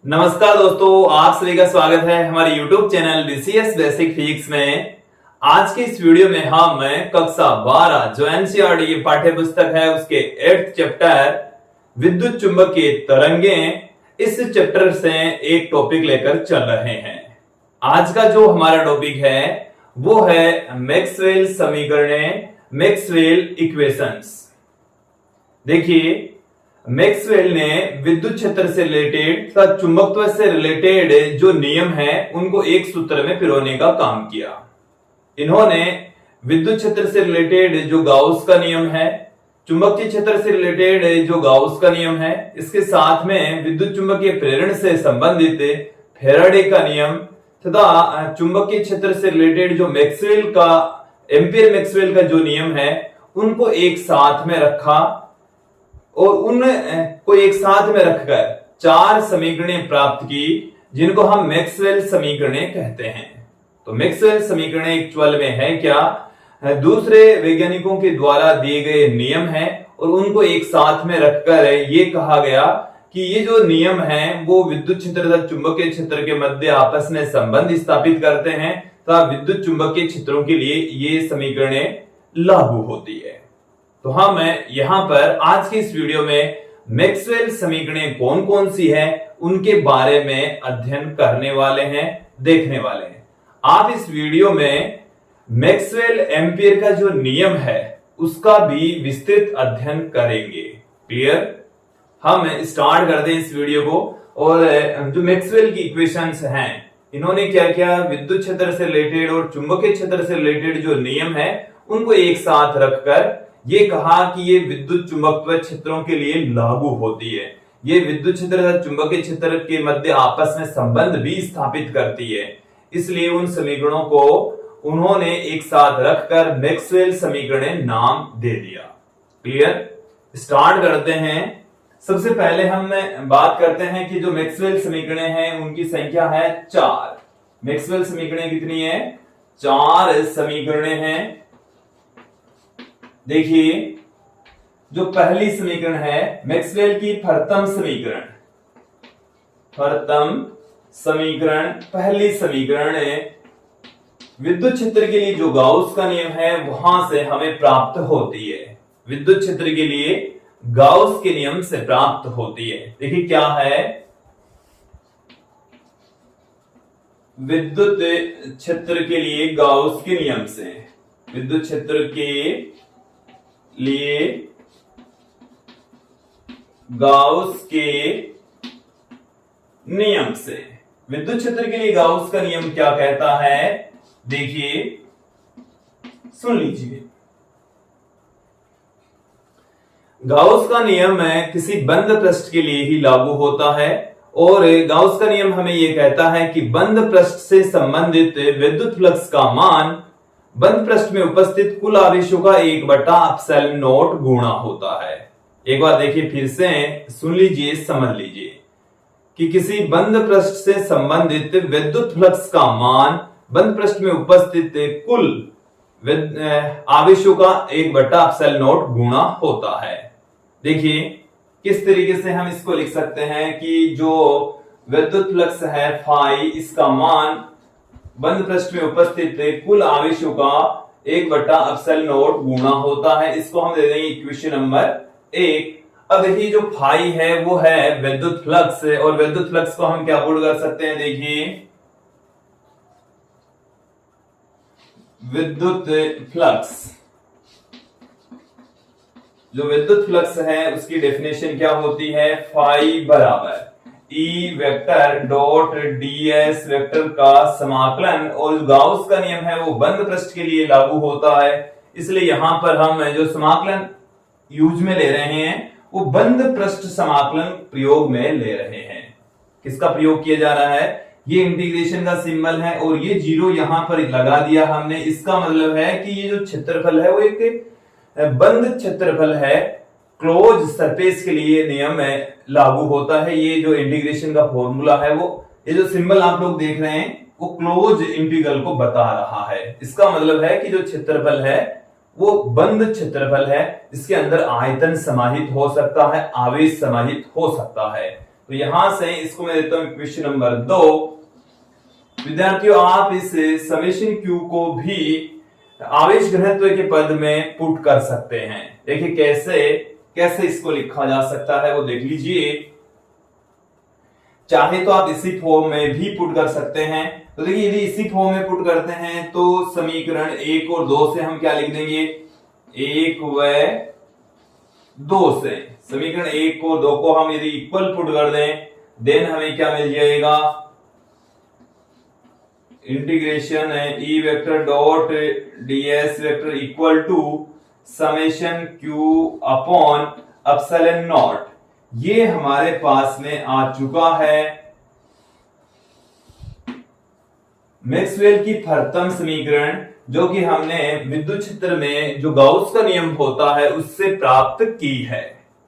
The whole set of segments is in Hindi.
नमस्कार दोस्तों, आप सभी का स्वागत है हमारे YouTube channel BCS basic physics में। आज के इस वीडियो में मैं कक्षा 12 जो एनसीईआरटी की पाठ्य पुस्तक है उसके 8th चैप्टर विद्युत चुंबकीय तरंगें, इस चैप्टर से एक टॉपिक लेकर चल रहे हैं। आज का जो हमारा टॉपिक है वो है मैक्सवेल समीकरणें, मैक्सवेल इक्वेशंस। देखिए, मैक्सवेल ने विद्युत क्षेत्र से रिलेटेड तथा चुंबकत्व से रिलेटेड जो नियम है उनको एक सूत्र में पिरोने का काम किया। इन्होंने विद्युत क्षेत्र से रिलेटेड जो गाउस का नियम है, चुंबकीय क्षेत्र से रिलेटेड जो गाउस का नियम है, इसके साथ में विद्युत चुंबकीय प्रेरण से संबंधित फैराडे का नियम तथा चुंबकीय क्षेत्र से रिलेटेड जो मैक्सवेल का एम्पियर मैक्सवेल का जो नियम है उनको एक साथ में रखा और उनको एक साथ में रखकर 4 समीकरणें प्राप्त की जिनको हम मैक्सवेल समीकरणें कहते हैं। तो मैक्सवेल समीकरणें एक्चुअल में है क्या? दूसरे वैज्ञानिकों के द्वारा दिए गए नियम हैं और उनको एक साथ में रखकर ये कहा गया कि ये जो नियम हैं वो विद्युत क्षेत्र तथा चुंबकीय क्षेत्र के मध्य आपस में संबंध स्थापित करते हैं तथा विद्युत चुंबकीय क्षेत्रों के लिए ये समीकरणें लागू होती है। तो हम यहां पर आज के इस वीडियो में मैक्सवेल समीकरणें कौन कौन सी है उनके बारे में अध्ययन करने वाले हैं, देखने वाले हैं। आप इस वीडियो में मैक्सवेल एम्पियर का जो नियम है उसका भी विस्तृत अध्ययन करेंगे। क्लियर? हम स्टार्ट कर दें इस वीडियो को। और जो मैक्सवेल की इक्वेशंस हैं इन्होंने क्या किया, विद्युत क्षेत्र से रिलेटेड और चुंबकीय क्षेत्र से रिलेटेड जो नियम है उनको एक साथ रखकर ये कहा कि ये विद्युत चुंबकत्व क्षेत्रों के लिए लागू होती है। ये विद्युत क्षेत्र तथा चुंबकीय क्षेत्र के मध्य आपस में संबंध भी स्थापित करती है। इसलिए उन समीकरणों को उन्होंने एक साथ रखकर मैक्सवेल समीकरणें नाम दे दिया। क्लियर? स्टार्ट करते हैं। सबसे पहले हम बात करते हैं कि जो मैक्सवेल समीकरणें हैं उनकी संख्या है 4। मैक्सवेल समीकरणें कितनी है? 4 समीकरणें हैं। देखिए, जो पहली समीकरण है मैक्सवेल की प्रथम समीकरण पहली समीकरण विद्युत क्षेत्र के लिए जो गाउस का नियम है वहां से हमें प्राप्त होती है। विद्युत क्षेत्र के लिए गाउस के नियम से प्राप्त होती है। देखिए क्या है, विद्युत क्षेत्र के लिए गाउस के नियम से, विद्युत क्षेत्र के लिए गाउस के नियम से, विद्युत क्षेत्र के लिए गाउस का नियम क्या कहता है? देखिए, सुन लीजिए। गाउस का नियम किसी बंद पृष्ठ के लिए ही लागू होता है और गाउस का नियम हमें यह कहता है कि बंद पृष्ठ से संबंधित विद्युत फ्लक्स का मान बंद पृष्ठ में उपस्थित कुल आवेशों का 1/ε0 गुणा होता है। एक बार देखिए, फिर से सुन लीजिए, समझ लीजिए कि किसी बंद पृष्ठ से संबंधित विद्युत फ्लक्स का मान बंद पृष्ठ में उपस्थित कुल आवेशों का 1/ε0 गुणा होता है। देखिए किस तरीके से हम इसको लिख सकते हैं कि जो विद्युत फ्लक्स है फाई, इसका मान बंद पृष्ठ में उपस्थित कुल आवेशों का 1/ε0 गुणा होता है। इसको हम दे देंगे इक्वेशन नंबर 1। अब देखिए, जो फाई है वो है विद्युत फ्लक्स और विद्युत फ्लक्स को हम क्या पुट कर सकते हैं? देखिए, विद्युत फ्लक्स, जो विद्युत फ्लक्स है उसकी डेफिनेशन क्या होती है? फाई बराबर ई वेक्टर डॉट ds वेक्टर का समाकलन, और गाउस का नियम है वो बंद पृष्ठ के लिए लागू होता है। इसलिए यहां पर हम जो समाकलन यूज में ले रहे हैं वो बंद पृष्ठ समाकलन प्रयोग में ले रहे हैं। किसका प्रयोग किया जा रहा है? ये इंटीग्रेशन का सिंबल है और ये 0 यहां पर लगा दिया हमने। इसका मतलब है कि ये जो क्षेत्रफल है वो एक बंद क्षेत्रफल है, क्लोज सरफेस के लिए नियम लागू होता है। ये जो इंटीग्रेशन का फॉर्मूला है वो, ये जो सिंबल आप लोग देख रहे हैं वो क्लोज इंटीग्रल को बता रहा है। इसका मतलब है कि जो क्षेत्रफल है वो बंद क्षेत्रफल है, इसके अंदर आयतन समाहित हो सकता है, आवेश समाहित हो सकता है। तो यहां से इसको मैं देता हूं इक्वेशन नंबर 2। विद्यार्थियों, आप इस समेशन क्यू को भी आवेश घनत्व के पद में पुट कर सकते हैं। देखिए कैसे इसको लिखा जा सकता है वो देख लीजिए। चाहे तो आप इसी फॉर्म में भी पुट कर सकते हैं। तो देखिए यदि इसी फॉर्म में पुट करते हैं तो समीकरण 1 और 2 से हम क्या लिख देंगे, 1 व 2 से समीकरण 1 और 2 को हम यदि इक्वल पुट कर दें देन हमें क्या मिल जाएगा, integration E vector dot ds vector equal to summation q upon epsilon naught. ये हमारे पास में आ चुका है मैक्सवेल की प्रथम समीकरण, जो कि हमने विद्युत क्षेत्र में जो गाउस का नियम होता है उससे प्राप्त की है।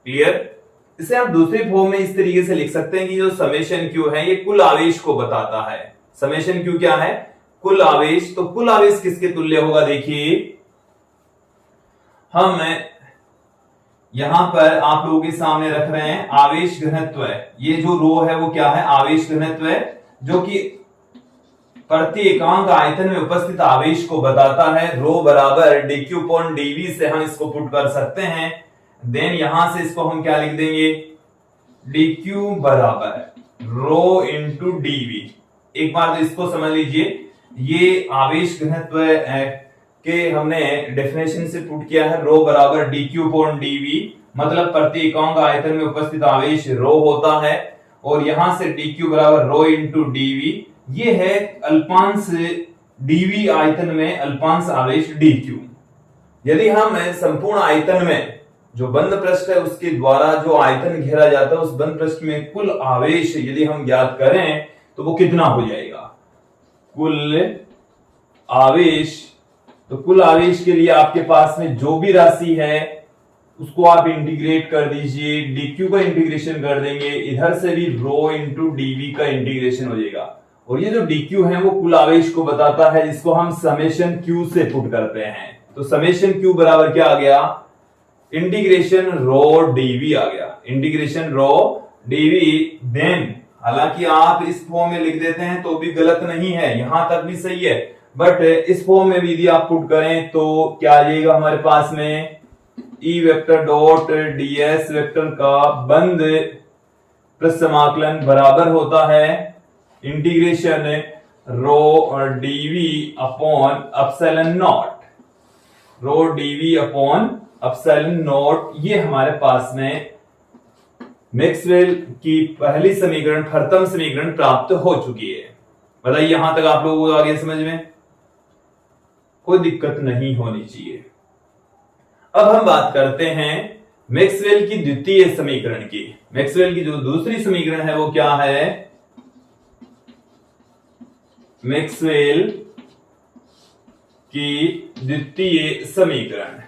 क्लियर। इसे आप दूसरे फॉर्म में इस तरीके से लिख सकते हैं कि जो समेशन क्यू है ये कुल आवेश को बताता है। समेशन क्यू क्या है, कुल आवेश। तो कुल आवेश किसके तुल्य होगा, देखिए हम यहां पर आप लोगों के सामने रख रहे हैं आवेश घनत्व। ये जो रो है वो क्या है, आवेश घनत्व है, जो कि प्रति एकांक आयतन में उपस्थित आवेश को बताता है। रो बराबर dq अपॉन dv से हम इसको पुट कर सकते हैं। देन यहां से इसको हम क्या लिख देंगे, dq बराबर रो इंटू dv। एक बार तो इसको समझ लीजिए, ये आवेश घनत्व के हमने डेफिनेशन से पुट किया है। रो बराबर dq अपॉन dv, मतलब प्रति एकांक आयतन में उपस्थित आवेश रो होता है। और यहां से dq बराबर रो इंटू dv, ये है अल्पांश dv आयतन में अल्पांश आवेश dq। यदि हम संपूर्ण आयतन में जो बंद पृष्ठ है उसके द्वारा जो आयतन घेरा जाता है उस बंद पृष्ठ में कुल आवेश यदि हम ज्ञात करें तो वो कितना हो जाएगा, कुल आवेश। तो कुल आवेश के लिए आपके पास में जो भी राशि है उसको आप इंटीग्रेट कर दीजिए। dq का इंटीग्रेशन कर देंगे, इधर से भी रो इंटू dv का इंटीग्रेशन हो जाएगा। और ये जो dq है वो कुल आवेश को बताता है, जिसको हम समेशन q से पुट करते हैं। तो समेशन q बराबर क्या आ गया, इंटीग्रेशन रो dv आ गया, इंटीग्रेशन रो dv। देन हालांकि आप इस फॉर्म में लिख देते हैं तो भी गलत नहीं है, यहां तक भी सही है, बट इस फॉर्म में भी यदि आप पुट करें तो क्या आ जाएगा हमारे पास में, ई वेक्टर डॉट ds वेक्टर का बंद पृष्ठ समाकलन बराबर होता है इंटीग्रेशन रो और dv upon epsilon naught, rho dv upon epsilon naught. ये हमारे पास में मैक्सवेल की पहली समीकरण, प्रथम समीकरण प्राप्त हो चुकी है। बताइए यहां तक आप लोगों को आगे समझ में कोई दिक्कत नहीं होनी चाहिए। अब हम बात करते हैं मैक्सवेल की द्वितीय समीकरण की। मैक्सवेल की जो दूसरी समीकरण है वो क्या है, मैक्सवेल की द्वितीय समीकरण।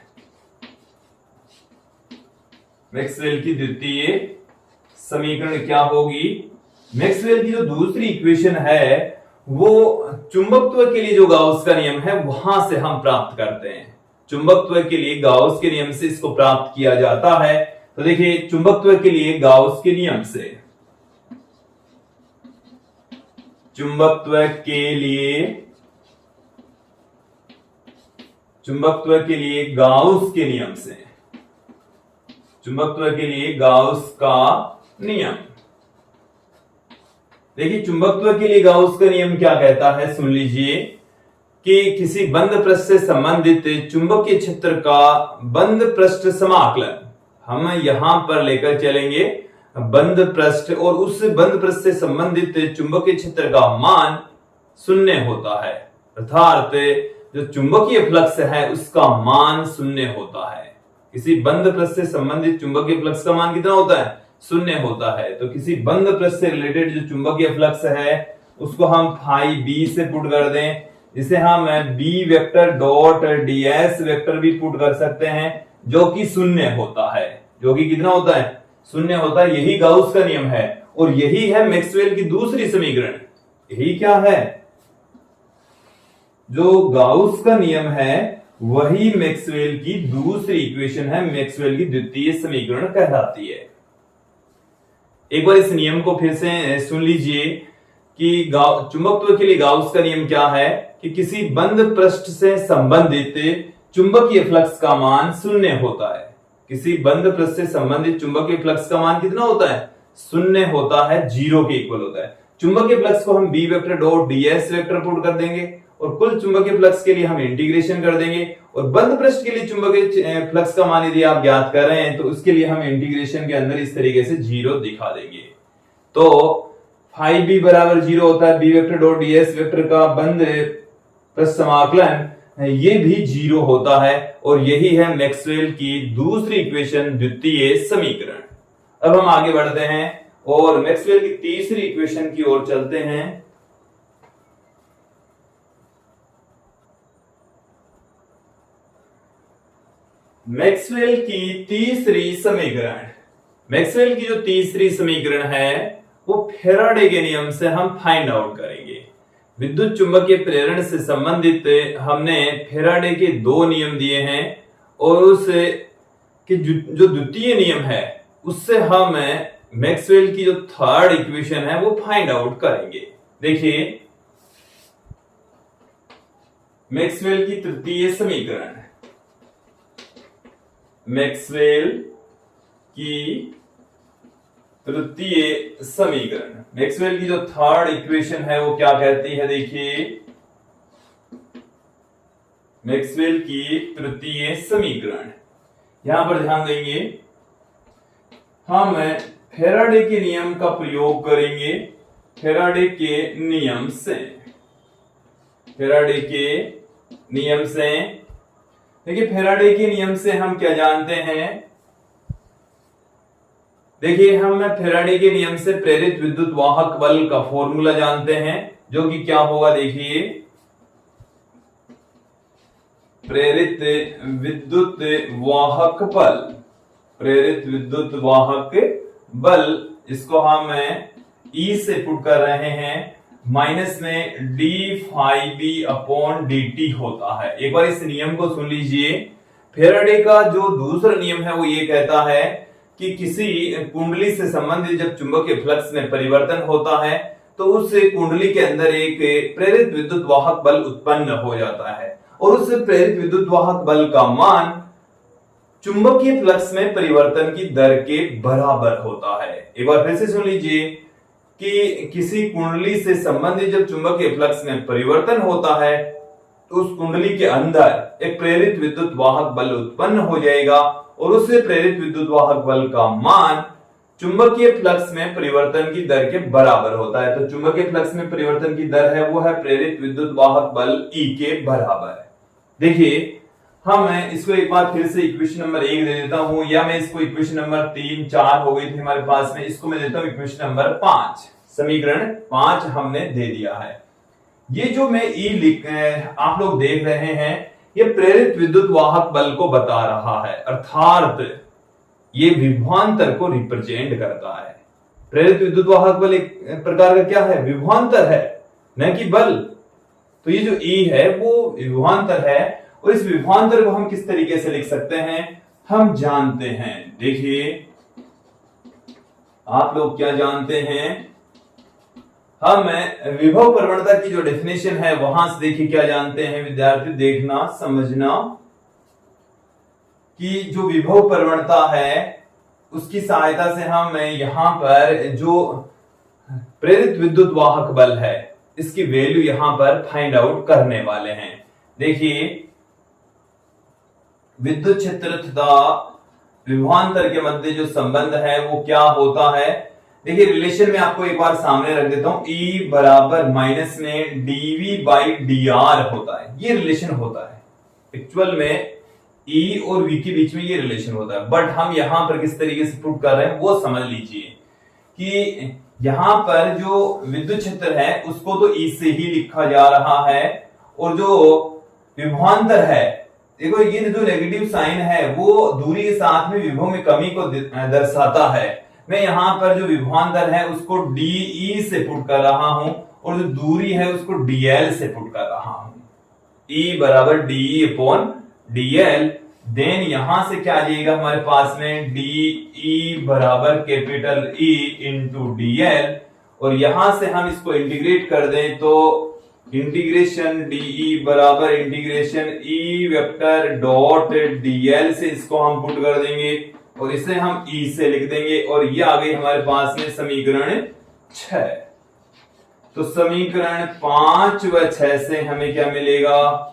मैक्सवेल की द्वितीय समीकरण क्या होगी, मैक्सवेल की जो दूसरी इक्वेशन है वो चुंबकत्व के लिए जो गाउस का नियम है वहां से हम प्राप्त करते हैं। चुंबकत्व के लिए गाउस के नियम से इसको प्राप्त किया जाता है। तो देखिए चुंबकत्व के लिए गाउस के नियम से, चुंबकत्व के लिए गाउस के नियम से, चुंबकत्व के लिए गाउस का नियम। देखिए चुंबकत्व के लिए गाउस का नियम क्या कहता है, सुन लीजिए कि किसी बंद पृष्ठ से संबंधित चुंबकीय क्षेत्र का बंद पृष्ठ समाकलन हम यहां पर लेकर चलेंगे। बंद पृष्ठ और उस बंद पृष्ठ से संबंधित चुंबकीय क्षेत्र का मान शून्य होता है, अर्थात जो चुंबकीय फ्लक्स है उसका मान शून्य होता है। किसी बंद पृष्ठ से संबंधित चुंबकीय फ्लक्स का मान कितना होता है, शून्य होता है। तो किसी बंद पृष्ठ से रिलेटेड जो चुंबकीय फ्लक्स है उसको हम फाई बी से पुट कर दें, जिसे हम B vector dot ds vector भी पुट कर सकते हैं, जो कि शून्य होता है। जो कि कितना होता है, शून्य होता है। यही गाउस का नियम है और यही है मैक्सवेल की दूसरी समीकरण। यही क्या है, जो गाउस का नियम है वही मैक्सवेल की दूसरी इक्वेशन है, मैक्सवेल की द्वितीय समीकरण कहलाती है। एक बार इस नियम को फिर से सुन लीजिए कि चुंबकत्व के लिए गाउस का नियम क्या है कि किसी बंद पृष्ठ से संबंधित चुंबकीय फ्लक्स का मान शून्य होता है। किसी बंद पृष्ठ से संबंधित चुंबकीय फ्लक्स का मान कितना होता है? शून्य होता है, जीरो के इक्वल होता है। चुंबकीय फ्लक्स को हम B vector dot ds vector put कर देंगे और कुल चुंबकीय फ्लक्स के लिए हम इंटीग्रेशन कर देंगे और बंद पृष्ठ के लिए चुंबकीय फ्लक्स का मान यदि आप ज्ञात कर रहे हैं तो उसके लिए हम इंटीग्रेशन के अंदर इस तरीके से जीरो दिखा देंगे। तो फाई बी बराबर जीरो होता है, B vector dot ds vector का बंद पृष्ठ समाकलन ये भी जीरो होता है और यही है मैक्सवेल की दूसरी इक्वेशन, द्वितीय समीकरण। अब हम आगे बढ़ते हैं और मैक्सवेल की तीसरी इक्वेशन की ओर चलते हैं। मैक्सवेल की तीसरी समीकरण, मैक्सवेल की जो तीसरी समीकरण है वो फैराडे के नियम से हम फाइंड आउट करेंगे। विद्युत चुंबकीय प्रेरण से संबंधित हमने फैराडे के दो नियम दिए हैं और उस कि जो द्वितीय नियम है उससे हम मैक्सवेल की जो थर्ड इक्वेशन है वो फाइंड आउट करेंगे। देखिए मैक्सवेल की तृतीय समीकरण, मैक्सवेल की तृतीय समीकरण, मैक्सवेल की जो थर्ड इक्वेशन है वो क्या कहती है? देखिए मैक्सवेल की तृतीय समीकरण, यहां पर ध्यान देंगे हम फैराडे के नियम का प्रयोग करेंगे। फैराडे के नियम से, फैराडे के नियम से देखिए फैराडे के नियम से हम क्या जानते हैं? देखिए हम फैराडे के नियम से प्रेरित विद्युत वाहक बल का फॉर्मूला जानते हैं जो कि क्या होगा? देखिए प्रेरित विद्युत वाहक बल, प्रेरित विद्युत वाहक बल, इसको हम E से पुट कर रहे हैं, माइनस में d phi B upon dt होता है। एक बार इस नियम को सुन लीजिए। फैराडे का जो दूसरा नियम है वो ये कहता है कि किसी कुंडली से संबंधित जब चुंबकीय फ्लक्स में परिवर्तन होता है तो उस कुंडली के अंदर एक प्रेरित विद्युत वाहक बल उत्पन्न हो जाता है और उस प्रेरित विद्युत वाहक बल का मान चुंबकीय फ्लक्स में परिवर्तन की दर के बराबर होता है। एक बार फिर से सुन लीजिए कि किसी कुंडली से संबंधित जब चुंबकीय फ्लक्स में परिवर्तन होता है तो उस कुंडली के अंदर एक प्रेरित विद्युत वाहक बल उत्पन्न हो जाएगा और उस प्रेरित विद्युत वाहक बल का मान चुंबकीय फ्लक्स में परिवर्तन की दर के बराबर होता है। तो चुंबकीय फ्लक्स में परिवर्तन की दर है वो है प्रेरित विद्युत वाहक बल E के बराबर। देखिए हम इसको एक बार फिर से इक्वेशन नंबर 1 दे देता हूं, या मैं इसको इक्वेशन नंबर 3 4 हो गई थी हमारे पास में, इसको मैं देता हूं इक्वेशन नंबर 5। समीकरण 5 हमने दे दिया है। ये जो मैं आप लोग देख रहे हैं ये प्रेरित विद्युत वाहक बल को बता रहा है, अर्थात ये विभवांतर को रिप्रेजेंट करता है। प्रेरित विद्युत वाहक बल एक प्रकार का क्या है? विभवांतर है, न कि बल। तो ये जो E है वो विभवांतर है और इस विभवांतर को हम किस तरीके से लिख सकते हैं हम जानते हैं। देखिए आप लोग क्या जानते हैं, हम विभव प्रवणता की जो डेफिनेशन है वहां से देखिए क्या जानते हैं विद्यार्थी, देखना समझना कि जो विभव प्रवणता है उसकी सहायता से हम यहां पर जो प्रेरित विद्युत वाहक बल है इसकी वैल्यू यहां पर फाइंड आउट करने वाले हैं। देखिए विद्युत क्षेत्र तथा विभवांतर के मध्य जो संबंध है वो क्या होता है? देखिए रिलेशन में आपको एक बार सामने रख देता हूं, E बराबर माइनस में dV बाई dr होता है, ये रिलेशन होता है। एक्चुअल में E और V के बीच में ये रिलेशन होता है, बट हम यहां पर किस तरीके से प्रूव कर रहे हैं वो समझ लीजिए कि यहां पर जो विद्युत क्षेत्र है उसको तो E से ही लिखा जा रहा है और जो विभवांतर है, देखो ये जो नेगेटिव साइन है वो दूरी के साथ में विभव में कमी को दर्शाता है। मैं यहां पर जो विभवांतर है उसको DE से पुट कर रहा हूं और जो दूरी है उसको DL से पुट कर रहा हूं। E बराबर DE अपॉन DL, देन यहां से क्या आ जाएगा हमारे पास में DE बराबर कैपिटल E इंटू DL, और यहां से हम इसको इंटीग्रेट कर दें तो इंटीग्रेशन DE बराबर integration E vector dot DL से इसको हम पुट कर देंगे और इसे हम E से लिख देंगे, और ये आ गई हमारे पास में समीकरण 6। तो समीकरण 5 व 6 से हमें क्या मिलेगा,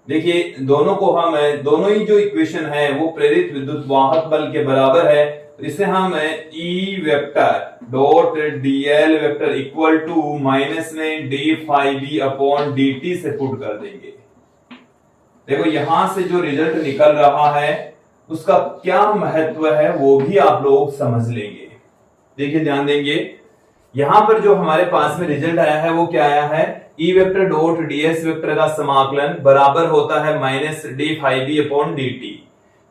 देखिए दोनों ही जो इक्वेशन है वो प्रेरित विद्युत वाहक बल के बराबर है, तो इसे हम E vector dot DL vector equal to minus में d phi b अपॉन dt से पुट कर देंगे। देखो यहां से जो रिजल्ट निकल रहा है उसका क्या महत्व है वो भी आप लोग समझ लेंगे। देखिए ध्यान देंगे, यहां पर जो हमारे पास में रिजल्ट आया है वो क्या आया है, E vector dot ds vector का समाकलन बराबर होता है माइनस d phi b अपॉन dt।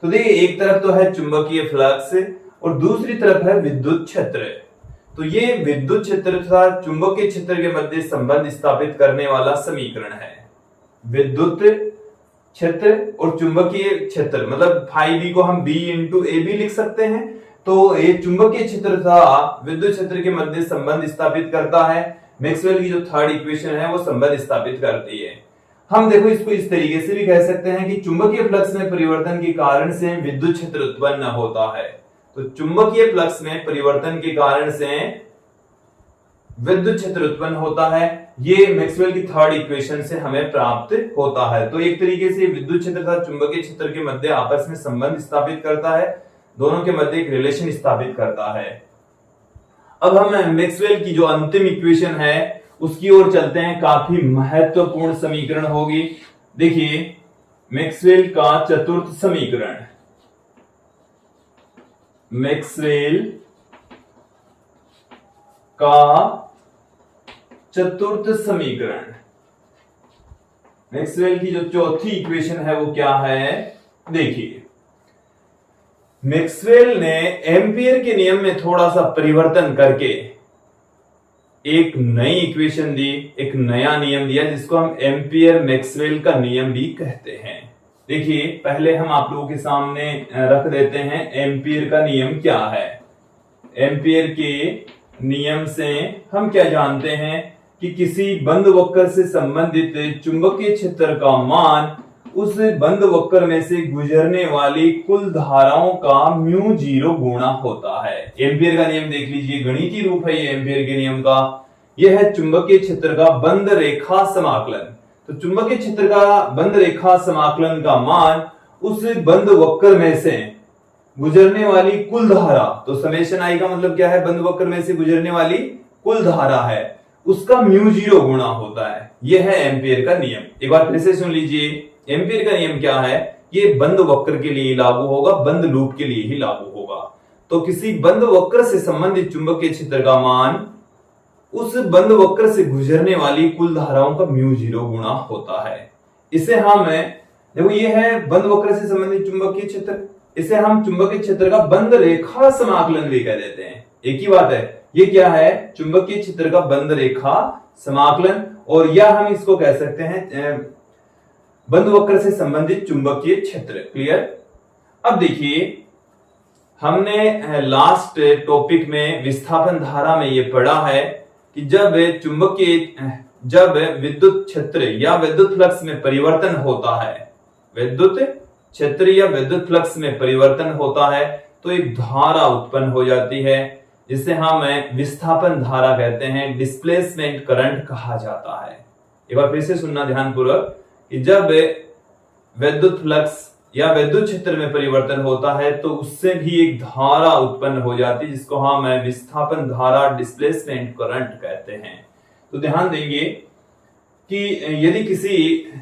तो देखिए एक तरफ तो है चुंबकीय फ्लक्स और दूसरी तरफ है विद्युत क्षेत्र। तो ये विद्युत क्षेत्र तथा चुंबकीय क्षेत्र के मध्य संबंध स्थापित करने वाला समीकरण है। विद्युत क्षेत्र और चुंबकीय क्षेत्र मतलब फाई बी को हम b इंटू ए बी लिख सकते हैं। तो ये चुंबकीय क्षेत्र तथा विद्युत क्षेत्र के मध्य संबंध स्थापित करता है। मैक्सवेल की जो थर्ड इक्वेशन है वो संबंध स्थापित करती है। हम देखो इसको इस तरीके से भी कह सकते हैं कि चुंबकीय फ्लक्स में परिवर्तन के कारण से विद्युत क्षेत्र उत्पन्न होता है। तो चुंबकीय फ्लक्स में परिवर्तन के कारण से विद्युत क्षेत्र उत्पन्न होता है, ये मैक्सवेल की थर्ड इक्वेशन से हमें प्राप्त होता है। तो एक तरीके से विद्युत क्षेत्र तथा चुंबकीय क्षेत्र के मध्य आपस में संबंध स्थापित करता है, दोनों के मध्य एक रिलेशन स्थापित करता है। अब हम मैक्सवेल की जो अंतिम इक्वेशन है उसकी ओर चलते हैं, काफी महत्वपूर्ण समीकरण होगी। देखिए मैक्सवेल का चतुर्थ समीकरण, मैक्सवेल का चतुर्थ समीकरण, मैक्सवेल की जो चौथी इक्वेशन है वो क्या है, देखिए मैक्सवेल ने एम्पियर के नियम में थोड़ा सा परिवर्तन करके एक नई इक्वेशन दी, एक नया नियम दिया जिसको हम एम्पियर मैक्सवेल का नियम भी कहते हैं। देखिए पहले हम आप लोगों के सामने रख देते हैं एम्पियर का नियम क्या है। एम्पियर के नियम से हम क्या जानते हैं कि किसी बंद वक्र से संबंधित चुंबकीय क्षेत्र का मान उस बंद वक्र में से गुजरने वाली कुल धाराओं का म्यू जीरो गुणा होता है। एम्पियर का नियम देख लीजिए, गणितीय रूप है ये एम्पियर के नियम का। यह है चुंबकीय क्षेत्र का बंद रेखा समाकलन। तो चुंबकीय क्षेत्र का बंद रेखा समाकलन का मान उस बंद वक्र में से गुजरने वाली कुल धारा, तो समेशन आई का मतलब क्या है, बंद वक्र में से गुजरने वाली कुल धारा है उसका म्यू जीरो गुणा होता है। यह है एम्पियर का नियम। एक बार फिर से सुन लीजिए, एम्पियर का नियम क्या है, ये बंद वक्र के लिए लागू होगा, बंद लूप के लिए ही लागू होगा। तो किसी बंद वक्र से संबंधित चुंबकीय क्षेत्र का मान उस बंद वक्र से गुजरने वाली कुल धाराओं का म्यू जीरो गुणा होता है। इसे हम देखो ये है बंद वक्र से संबंधित चुंबकीय क्षेत्र, इसे हम चुंबकीय क्षेत्र का बंद रेखा समाकलन भी कह देते हैं। एक ही बात है, ये क्या है, चुंबकीय क्षेत्र का बंद रेखा समाकलन, और या हम इसको कह सकते हैं बंद वक्र से संबंधित चुंबकीय क्षेत्र। क्लियर। अब देखिए हमने लास्ट टॉपिक में विस्थापन धारा में ये पढ़ा है कि जब विद्युत क्षेत्र या विद्युत फ्लक्स में परिवर्तन होता है, विद्युत क्षेत्र या विद्युत फ्लक्स में परिवर्तन होता है तो एक धारा उत्पन्न हो जाती है जिसे हम विस्थापन धारा कहते हैं, डिस्प्लेसमेंट करंट कहा जाता है। एक बार फिर से सुनना ध्यानपूर्वक कि जब विद्युत फ्लक्स या विद्युत क्षेत्र में परिवर्तन होता है तो उससे भी एक धारा उत्पन्न हो जाती है जिसको हम विस्थापन धारा, डिस्प्लेसमेंट करंट कहते हैं। तो ध्यान देंगे कि यदि किसी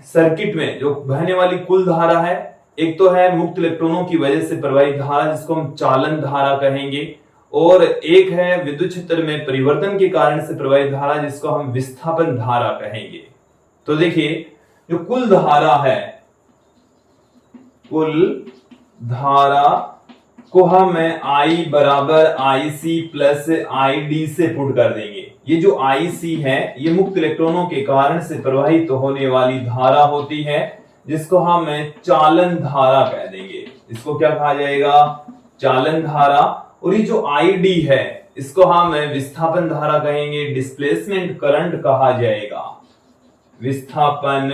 सर्किट में जो बहने वाली कुल धारा है, एक तो है मुक्त इलेक्ट्रॉनों की वजह से प्रवाहित धारा जिसको हम चालन धारा कहेंगे, और एक है विद्युत क्षेत्र में परिवर्तन के कारण से प्रवाहित धारा जिसको हम विस्थापन धारा कहेंगे। तो देखिए जो कुल धारा है, कुल धारा को हम I बराबर IC प्लस ID से पुट कर देंगे। ये जो IC है ये मुक्त इलेक्ट्रॉनों के कारण से प्रवाहित होने वाली धारा होती है जिसको हम चालन धारा कह देंगे। इसको क्या कहा जाएगा? चालन धारा। और ये जो आईडी है इसको हम विस्थापन धारा कहेंगे, डिस्प्लेसमेंट करंट कहा जाएगा। विस्थापन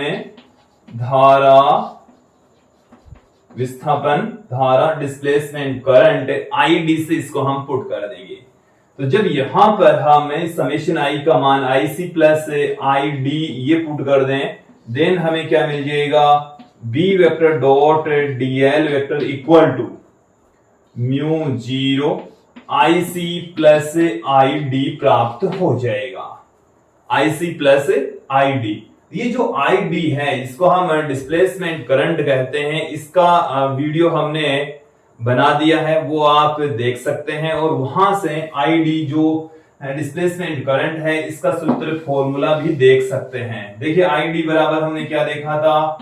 धारा डिस्प्लेसमेंट करंट आईडी से इसको हम पुट कर देंगे। तो जब यहां पर हम समेशन आई का मान आईसी प्लस आईडी ये पुट कर दें, देन हमें क्या मिल जाएगा? B vector dot DL vector equal to mu zero IC plus ID प्राप्त हो जाएगा। आईसी प्लस आईडी, ये जो आईडी है इसको हम डिस्प्लेसमेंट करंट कहते हैं। इसका वीडियो हमने बना दिया है, वो आप देख सकते हैं। और वहां से आईडी जो डिस्प्लेसमेंट करंट है इसका सूत्र फॉर्मूला भी देख सकते हैं। देखिए आईडी बराबर हमने क्या देखा था?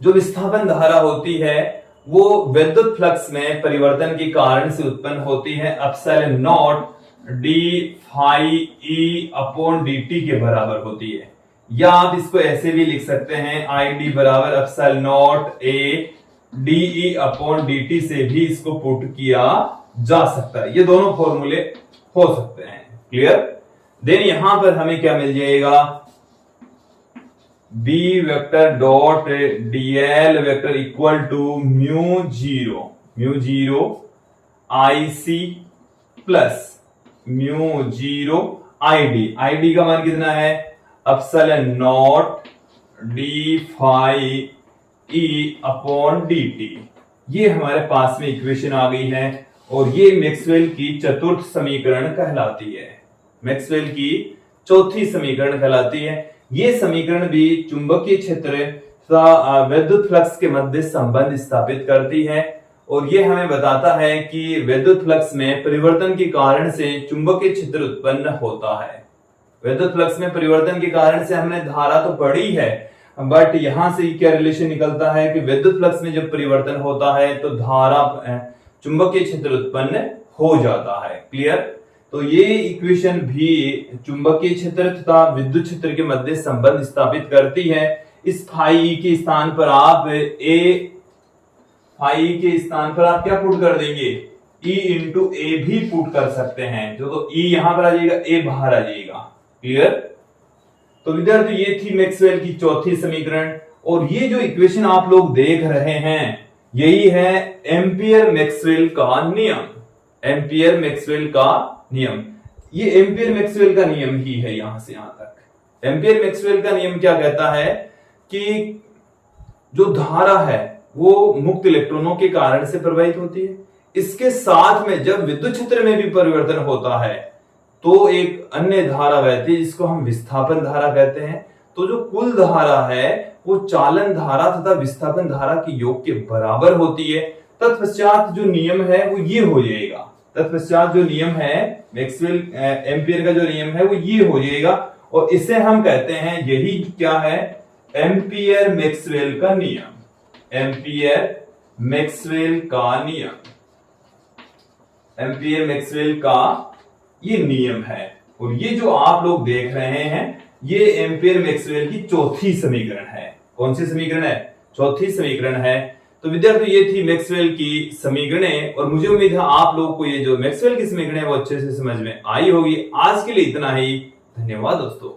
जो विस्थापन धारा होती है वो विद्युत फ्लक्स में परिवर्तन के कारण से उत्पन्न होती है, epsilon naught D phi E upon dt के बराबर होती है। या आप इसको ऐसे भी लिख सकते हैं, आईडी बराबर epsilon not A D upon dt से भी इसको पुट किया जा सकता है। ये दोनों फॉर्मूले हो सकते हैं। क्लियर? देन यहां पर हमें क्या मिल जाएगा? B vector dot DL vector equal to mu zero IC plus mu zero ID. ID का मान कितना है? Epsilon naught D phi E upon dt। ये हमारे पास में इक्वेशन आ गई है और ये मैक्सवेल की चतुर्थ समीकरण कहलाती है। मैक्सवेल की चौथी समीकरण कहलाती है। ये समीकरण भी चुंबकीय क्षेत्र तथा विद्युत फ्लक्स के मध्य संबंध स्थापित करती है और ये हमें बताता है कि विद्युत फ्लक्स में परिवर्तन के कारण से चुंबकीय क्षेत्र उत्पन्न होता है। विद्युत फ्लक्स में परिवर्तन के कारण से हमने धारा तो पढ़ी है, बट यहां से क्या रिलेशन निकलता है कि विद्युत फ्लक्स में जब परिवर्तन होता है तो धारा चुंबकीय क्षेत्र उत्पन्न हो जाता है। क्लियर? तो ये इक्वेशन भी चुंबकीय क्षेत्र तथा विद्युत क्षेत्र के मध्य संबंध स्थापित करती है। इस फाई के स्थान पर आप आप क्या पुट कर देंगे? E इंटू ए भी पुट कर सकते हैं। तो E यहां पर आ जाएगा, A बाहर आ जाएगा। क्लियर? तो विद्यार्थी ये थी मैक्सवेल की चौथी समीकरण। और ये जो इक्वेशन आप लोग देख रहे हैं यही है एम्पियर मैक्सवेल का नियम। एम्पियर मैक्सवेल का नियम, ये एम्पियर मैक्सवेल का नियम ही है यहां से यहां तक। एम्पियर मैक्सवेल का नियम क्या कहता है कि जो धारा है वो मुक्त इलेक्ट्रॉनों के कारण से प्रवाहित होती है। इसके साथ में जब विद्युत क्षेत्र में भी परिवर्तन होता है तो एक अन्य धारा बहती है जिसको हम विस्थापन धारा कहते हैं। तो जो कुल धारा है वो चालन धारा तथा विस्थापन धारा के योग के बराबर होती है। तत्पश्चात जो नियम है वो ये हो जाएगा। तत्पश्चात जो नियम है मैक्सवेल एम्पियर का जो नियम है वो ये हो जाएगा और इसे हम कहते हैं, यही क्या है? एम्पियर मैक्सवेल का नियम। एम्पियर मैक्सवेल का नियम, एम्पियर मैक्सवेल का ये नियम है। और ये जो आप लोग देख रहे हैं ये एम्पियर मैक्सवेल की चौथी समीकरण है। कौन सी समीकरण है? चौथी समीकरण है। तो विद्यार्थी ये थी मैक्सवेल की समीकरणें और मुझे उम्मीद है आप लोगों को ये जो मैक्सवेल की समीकरणें वो अच्छे से समझ में आई होगी। आज के लिए इतना ही। धन्यवाद दोस्तों।